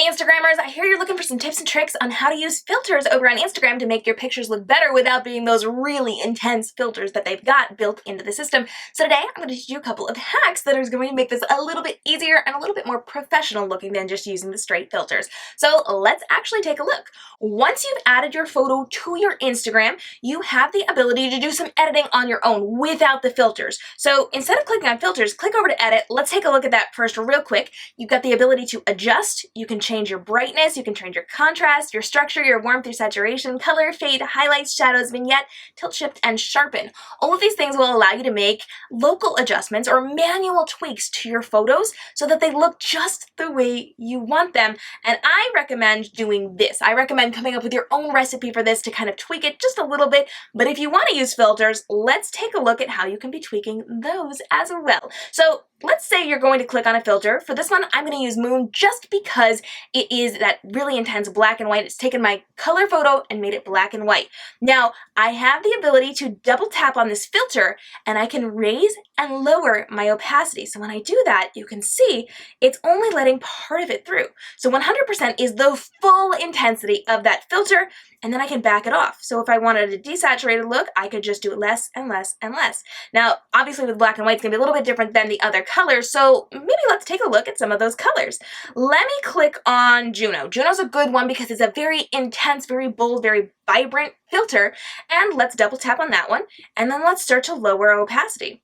Hey Instagrammers, I hear you're looking for some tips and tricks on how to use filters over on Instagram to make your pictures look better without being those really intense filters that they've got built into the system. So today I'm going to teach you a couple of hacks that are going to make this a little bit easier and a little bit more professional looking than just using the straight filters. So let's actually take a look. Once you've added your photo to your Instagram, you have the ability to do some editing on your own without the filters. So instead of clicking on filters, click over to edit. Let's take a look at that first real quick. You've got the ability to adjust. You can change your brightness, you can change your contrast, your structure, your warmth, your saturation, color, fade, highlights, shadows, vignette, tilt, shift, and sharpen. All of these things will allow you to make local adjustments or manual tweaks to your photos so that they look just the way you want them. And I recommend doing this. I recommend coming up with your own recipe for this to kind of tweak it just a little bit. But if you want to use filters, let's take a look at how you can be tweaking those as well. So let's say you're going to click on a filter. For this one, I'm going to use Moon just because it is that really intense black and white. It's taken my color photo and made it black and white. Now, I have the ability to double tap on this filter and I can raise and lower my opacity. So when I do that, you can see it's only letting part of it through. So 100% is the full intensity of that filter, and then I can back it off. So if I wanted a desaturated look, I could just do it less and less and less. Now, obviously with black and white, it's gonna be a little bit different than the other colors, so maybe let's take a look at some of those colors. Let me click on Juno. Juno's a good one because it's a very intense, very bold, very vibrant filter, and let's double tap on that one, and then let's start to lower opacity.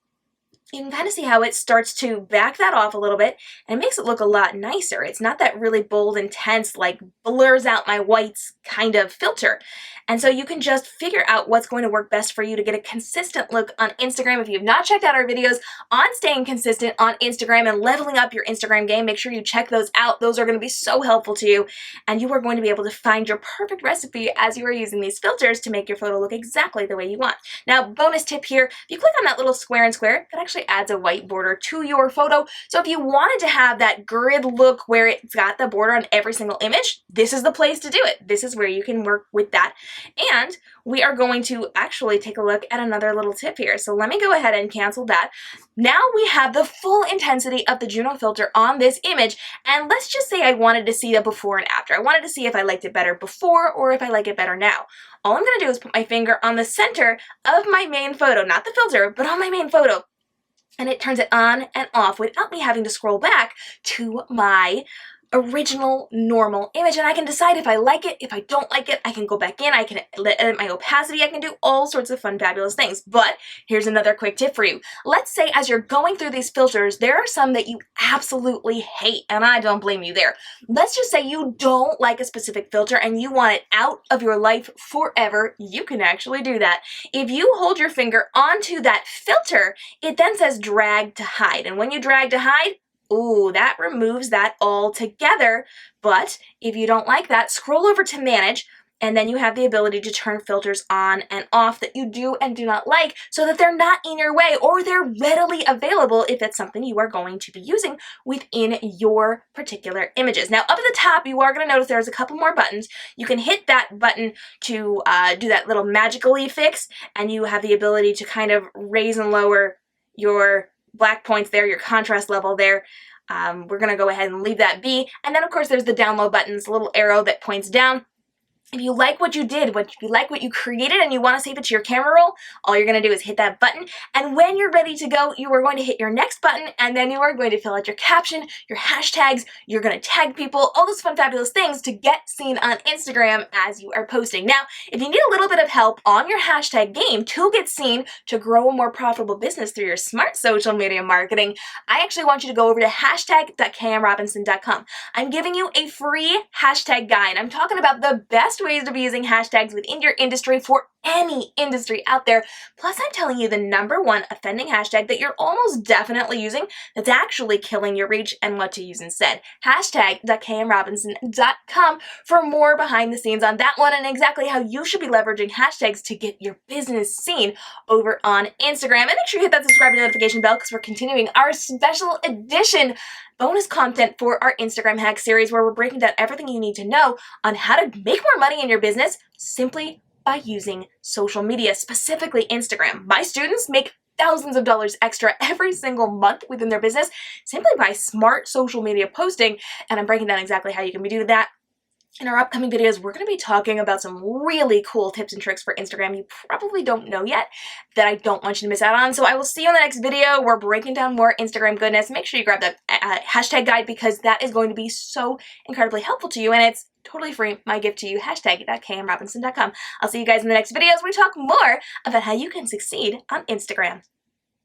You can kind of see how it starts to back that off a little bit and it makes it look a lot nicer. It's not that really bold, intense, like blurs out my whites kind of filter. And so you can just figure out what's going to work best for you to get a consistent look on Instagram. If you've not checked out our videos on staying consistent on Instagram and leveling up your Instagram game, make sure you check those out. Those are going to be so helpful to you. And you are going to be able to find your perfect recipe as you are using these filters to make your photo look exactly the way you want. Now, bonus tip here, if you click on that little square and square, that actually adds a white border to your photo. So if you wanted to have that grid look where it's got the border on every single image, this is the place to do it. This is where you can work with that. And we are going to actually take a look at another little tip here. So let me go ahead and cancel that. Now we have the full intensity of the Juno filter on this image. And let's just say I wanted to see the before and after. I wanted to see if I liked it better before or if I like it better now. All I'm going to do is put my finger on the center of my main photo, not the filter, but on my main photo. And it turns it on and off without me having to scroll back to my original normal image, and I can decide if I like it. If I don't like it, I can go back in, I can edit my opacity, I can do all sorts of fun, fabulous things. But here's another quick tip for you. Let's say as you're going through these filters, there are some that you absolutely hate, and I don't blame you there. Let's just say you don't like a specific filter and you want it out of your life forever. You can actually do that. If you hold your finger onto that filter, it then says drag to hide, and when you drag to hide, ooh, that removes that altogether. But if you don't like that, scroll over to manage, and then you have the ability to turn filters on and off that you do and do not like so that they're not in your way or they're readily available if it's something you are going to be using within your particular images. Now, up at the top, you are going to notice there's a couple more buttons. You can hit that button to do that little magical-y fix, and you have the ability to kind of raise and lower your black points there, your contrast level there. We're going to go ahead and leave that be. And then, of course, there's the download button, this little arrow that points down. If you like what you did, if you like what you created and you want to save it to your camera roll, all you're going to do is hit that button. And when you're ready to go, you are going to hit your next button, and then you are going to fill out your caption, your hashtags, you're going to tag people, all those fun, fabulous things to get seen on Instagram as you are posting. Now, if you need a little bit of help on your hashtag game to get seen, to grow a more profitable business through your smart social media marketing, I actually want you to go over to hashtag.kmrobinson.com. I'm giving you a free hashtag guide. I'm talking about the best ways to be using hashtags within your industry for any industry out there. Plus, I'm telling you the #1 offending hashtag that you're almost definitely using that's actually killing your reach and what to use instead. Hashtag.kmrobinson.com for more behind the scenes on that one and exactly how you should be leveraging hashtags to get your business seen over on Instagram. And make sure you hit that subscribe and notification bell because we're continuing our special edition bonus content for our Instagram hack series where we're breaking down everything you need to know on how to make more money in your business simply by using social media, specifically Instagram. My students make thousands of dollars extra every single month within their business simply by smart social media posting. And I'm breaking down exactly how you can be doing that. In our upcoming videos, we're going to be talking about some really cool tips and tricks for Instagram you probably don't know yet that I don't want you to miss out on. So I will see you in the next video. We're breaking down more Instagram goodness. Make sure you grab that hashtag guide because that is going to be so incredibly helpful to you, and it's totally free. My gift to you, hashtag.kmrobinson.com. I'll see you guys in the next video as we talk more about how you can succeed on Instagram.